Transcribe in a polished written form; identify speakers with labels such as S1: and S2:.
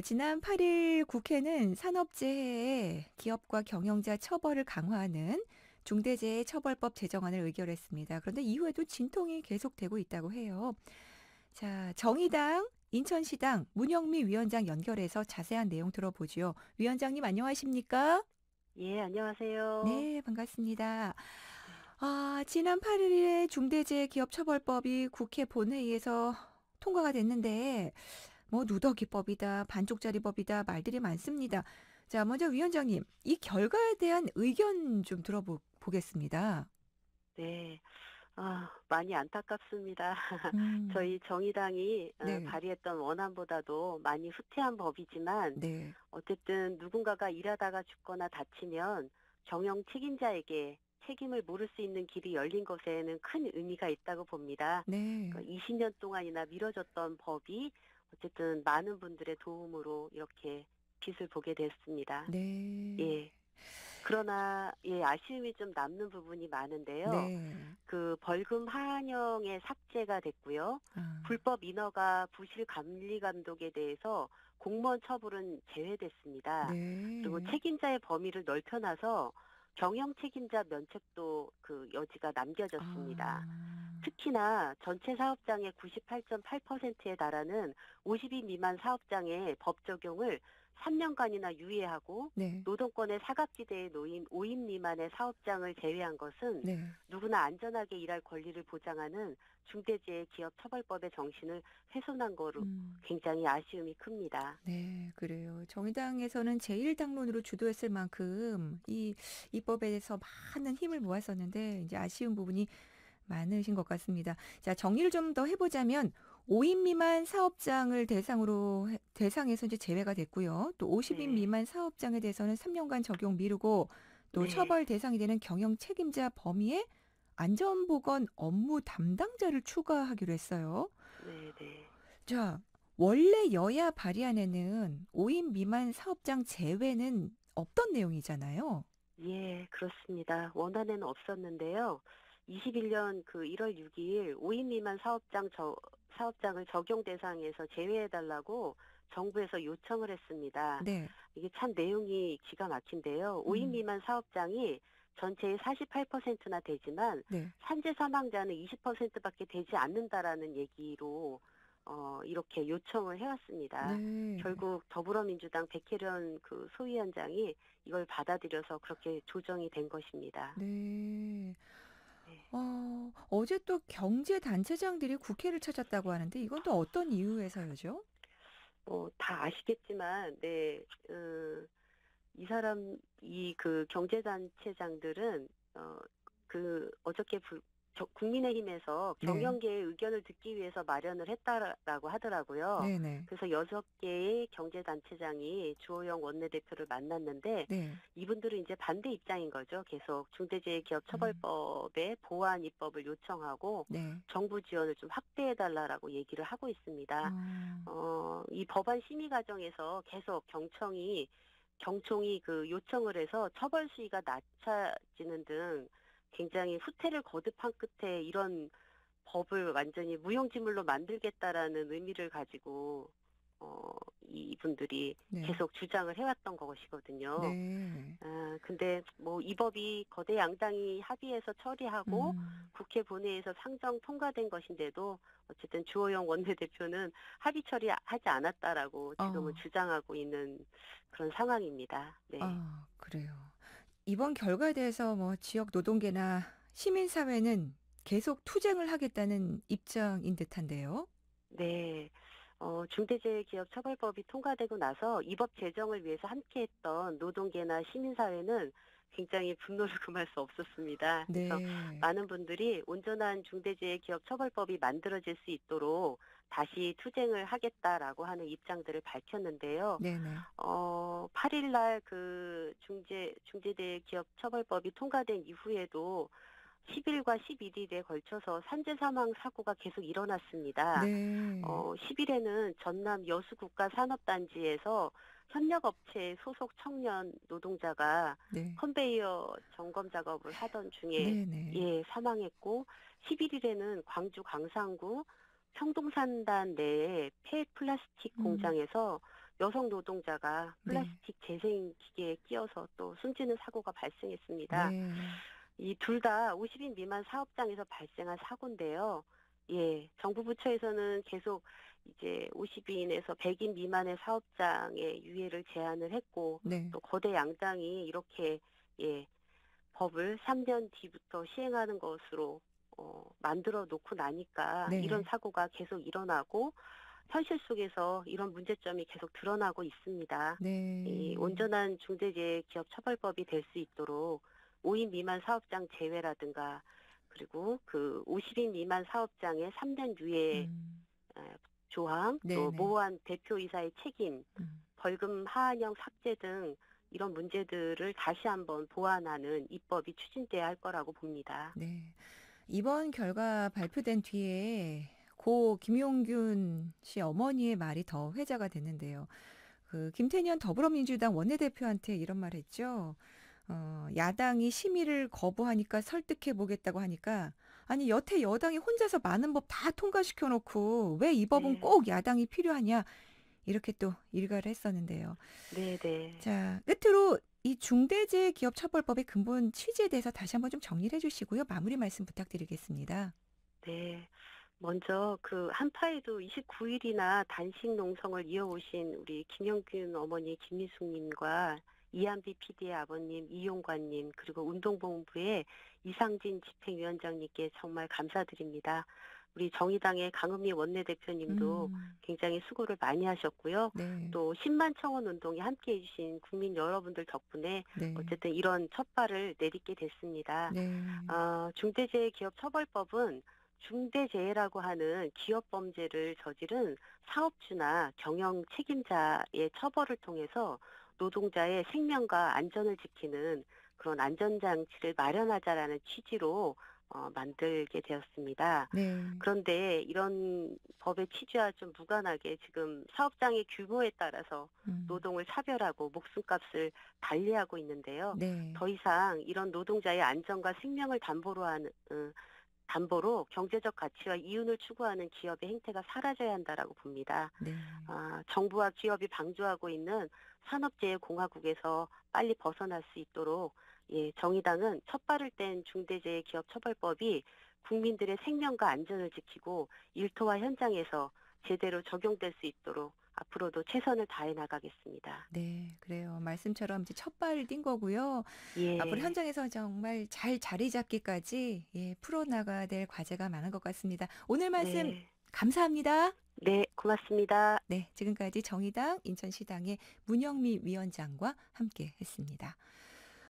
S1: 지난 8일 국회는 산업재해에 기업과 경영자 처벌을 강화하는 중대재해처벌법 제정안을 의결했습니다. 그런데 이후에도 진통이 계속되고 있다고 해요. 자, 정의당, 인천시당 문영미 위원장 연결해서 자세한 내용 들어보죠. 위원장님 안녕하십니까?
S2: 예, 안녕하세요.
S1: 네, 반갑습니다.
S2: 네.
S1: 지난 8일에 중대재해기업처벌법이 국회 본회의에서 통과가 됐는데 뭐 누더기법이다, 반쪽짜리법이다 말들이 많습니다. 자, 먼저 위원장님, 이 결과에 대한 의견 좀 들어보겠습니다.
S2: 네. 많이 안타깝습니다.
S1: 음,
S2: 저희 정의당이
S1: 네,
S2: 발의했던 원안보다도 많이 후퇴한 법이지만
S1: 네,
S2: 어쨌든 누군가가 일하다가 죽거나 다치면 경영 책임자에게 책임을 물을 수 있는 길이 열린 것에는 큰 의미가 있다고 봅니다.
S1: 네,
S2: 그러니까 20년 동안이나 미뤄졌던 법이 어쨌든 많은 분들의 도움으로 이렇게 빛을 보게 됐습니다.
S1: 네,
S2: 예. 그러나 아쉬움이 좀 남는 부분이 많은데요.
S1: 네,
S2: 그 벌금 하한형의 삭제가 됐고요.
S1: 아,
S2: 불법 인허가 부실 감리 감독에 대해서 공무원 처분은 제외됐습니다. 그리고
S1: 네,
S2: 책임자의 범위를 넓혀놔서 경영 책임자 면책도 그 여지가 남겨졌습니다.
S1: 아,
S2: 특히나 전체 사업장의 98.8%에 달하는 50인 미만 사업장의 법 적용을 3년간이나 유예하고
S1: 네,
S2: 노동권의 사각지대에 놓인 5인 미만의 사업장을 제외한 것은
S1: 네.
S2: 누구나 안전하게 일할 권리를 보장하는 중대재해기업처벌법의 정신을 훼손한 거로
S1: 음.
S2: 굉장히 아쉬움이 큽니다.
S1: 네, 그래요. 정의당에서는 제1당론으로 주도했을 만큼 이 법에 대해서 많은 힘을 모았었는데 이제 아쉬운 부분이 많으신 것 같습니다. 자, 정리를 좀 더 해보자면 5인 미만 사업장을 대상에서 이제 제외가 됐고요. 또 50인
S2: 네.
S1: 미만 사업장에 대해서는 3년간 적용 미루고 또
S2: 네.
S1: 처벌 대상이 되는 경영 책임자 범위에 안전보건 업무 담당자를 추가하기로 했어요.
S2: 네. 네.
S1: 자, 원래 여야 발의안에는 5인 미만 사업장 제외는 없던 내용이잖아요.
S2: 예, 그렇습니다. 원안에는 없었는데요. 21년 그 1월 6일 5인 미만 사업장을 적용 대상에서 제외해 달라고 정부에서 요청을 했습니다.
S1: 네.
S2: 이게 참 내용이 기가 막힌데요. 5인
S1: 음,
S2: 미만 사업장이 전체의 48%나 되지만
S1: 네.
S2: 산재 사망자는 20%밖에 되지 않는다라는 얘기로 이렇게 요청을 해왔습니다.
S1: 네.
S2: 결국 더불어민주당 백혜련 그 소위원장이 이걸 받아들여서 그렇게 조정이 된 것입니다.
S1: 네.
S2: 네.
S1: 어제 또 경제단체장들이 국회를 찾았다고 하는데 이건 또 어떤 이유에서요죠?
S2: 뭐 다 아시겠지만 네. 이 그 경제단체장들은 어저께 국민의힘에서
S1: 네.
S2: 경영계의 의견을 듣기 위해서 마련을 했다라고 하더라고요.
S1: 네네.
S2: 그래서 6개의 경제단체장이 주호영 원내대표를 만났는데
S1: 네.
S2: 이분들은 이제 반대 입장인 거죠. 계속
S1: 음,
S2: 중대재해기업처벌법의 보완 입법을 요청하고
S1: 네.
S2: 정부 지원을 좀 확대해 달라라고 얘기를 하고 있습니다.
S1: 어,
S2: 이 법안 심의 과정에서 계속 경총이 그 요청을 해서 처벌 수위가 낮춰지는 등 굉장히 후퇴를 거듭한 끝에 이런 법을 완전히 무용지물로 만들겠다라는 의미를 가지고 이분들이
S1: 네.
S2: 계속 주장을 해왔던 것이거든요.
S1: 네.
S2: 근데 뭐 이 법이 거대 양당이 합의해서 처리하고
S1: 음,
S2: 국회 본회의에서 상정 통과된 것인데도 어쨌든 주호영 원내대표는 합의 처리하지 않았다라고 지금은
S1: 어,
S2: 주장하고 있는 그런 상황입니다. 네.
S1: 그래요. 이번 결과에 대해서 뭐 지역 노동계나 시민사회는 계속 투쟁을 하겠다는 입장인 듯한데요.
S2: 네. 중대재해기업처벌법이 통과되고 나서 이 법 제정을 위해서 함께했던 노동계나 시민사회는 굉장히 분노를 금할 수 없었습니다. 그래서
S1: 네.
S2: 많은 분들이 온전한 중대재해기업처벌법이 만들어질 수 있도록 다시 투쟁을 하겠다라고 하는 입장들을 밝혔는데요.
S1: 네네.
S2: 8일 날 그 중대재해기업처벌법이 통과된 이후에도 10일과 11일에 걸쳐서 산재 사망 사고가 계속 일어났습니다.
S1: 네.
S2: 10일에는 전남 여수국가산업단지에서 협력업체 소속 청년 노동자가
S1: 네.
S2: 컨베이어 점검 작업을 하던 중에
S1: 네네.
S2: 사망했고 11일에는 광주 광산구 평동산단 내의 폐 플라스틱
S1: 음.
S2: 공장에서 여성 노동자가
S1: 네.
S2: 플라스틱 재생 기계에 끼어서 또 숨지는 사고가 발생했습니다.
S1: 네.
S2: 이 둘 다 50인 미만 사업장에서 발생한 사고인데요. 예. 정부 부처에서는 계속 이제 50인에서 100인 미만의 사업장의 유예를 제한을 했고
S1: 네.
S2: 또 거대 양당이 이렇게 예 법을 3년 뒤부터 시행하는 것으로 만들어 놓고 나니까 이런
S1: 네.
S2: 사고가 계속 일어나고 현실 속에서 이런 문제점이 계속 드러나고 있습니다. 이
S1: 네.
S2: 온전한 중대재해기업처벌법이 될 수 있도록 5인 미만 사업장 제외라든가 그리고 그 50인 미만 사업장의 3년 유예
S1: 음.
S2: 조항, 또
S1: 네네.
S2: 모호한 대표이사의 책임,
S1: 음.
S2: 벌금 하한형 삭제 등 이런 문제들을 다시 한번 보완하는 입법이 추진돼야 할 거라고 봅니다.
S1: 네. 이번 결과 발표된 뒤에 고 김용균 씨 어머니의 말이 더 회자가 됐는데요. 그 김태년 더불어민주당 원내대표한테 이런 말 했죠. 야당이 심의를 거부하니까 설득해 보겠다고 하니까 아니 여태 여당이 혼자서 많은 법 다 통과시켜 놓고 왜 이 법은
S2: 네.
S1: 꼭 야당이 필요하냐 이렇게 또 일갈을 했었는데요.
S2: 네네.
S1: 자, 끝으로 이 중대재해기업처벌법의 근본 취지에 대해서 다시 한번 좀 정리를 해 주시고요. 마무리 말씀 부탁드리겠습니다.
S2: 네. 먼저 그 한파에도 29일이나 단식 농성을 이어오신 우리 김영균 어머니 김미숙 님과 이한비 PD의 아버님 이용관 님 그리고 운동본부의 이상진 집행위원장님께 정말 감사드립니다. 우리 정의당의 강은미 원내대표님도
S1: 음.
S2: 굉장히 수고를 많이 하셨고요.
S1: 네.
S2: 또 10만 청원 운동에 함께해 주신 국민 여러분들 덕분에
S1: 네.
S2: 어쨌든 이런 첫 발을 내딛게 됐습니다.
S1: 네.
S2: 중대재해기업처벌법은 중대재해라고 하는 기업 범죄를 저지른 사업주나 경영 책임자의 처벌을 통해서 노동자의 생명과 안전을 지키는 그런 안전장치를 마련하자라는 취지로 만들게 되었습니다.
S1: 네.
S2: 그런데 이런 법의 취지와 좀 무관하게 지금 사업장의 규모에 따라서
S1: 음.
S2: 노동을 차별하고 목숨값을 달리하고 있는데요.
S1: 네.
S2: 더 이상 이런 노동자의 안전과 생명을 담보로 경제적 가치와 이윤을 추구하는 기업의 행태가 사라져야 한다라고 봅니다.
S1: 네.
S2: 정부와 기업이 방조하고 있는 산업재해공화국에서 빨리 벗어날 수 있도록 예, 정의당은 첫 발을 뗀 중대재해기업처벌법이 국민들의 생명과 안전을 지키고 일터와 현장에서 제대로 적용될 수 있도록 앞으로도 최선을 다해 나가겠습니다.
S1: 네. 그래요. 말씀처럼 이제 첫 발을 띈 거고요. 앞으로
S2: 예,
S1: 현장에서 정말 잘 자리 잡기까지 풀어나가야 될 과제가 많은 것 같습니다. 오늘 말씀
S2: 네,
S1: 감사합니다.
S2: 네, 고맙습니다.
S1: 네. 지금까지 정의당 인천시당의 문영미 위원장과 함께 했습니다.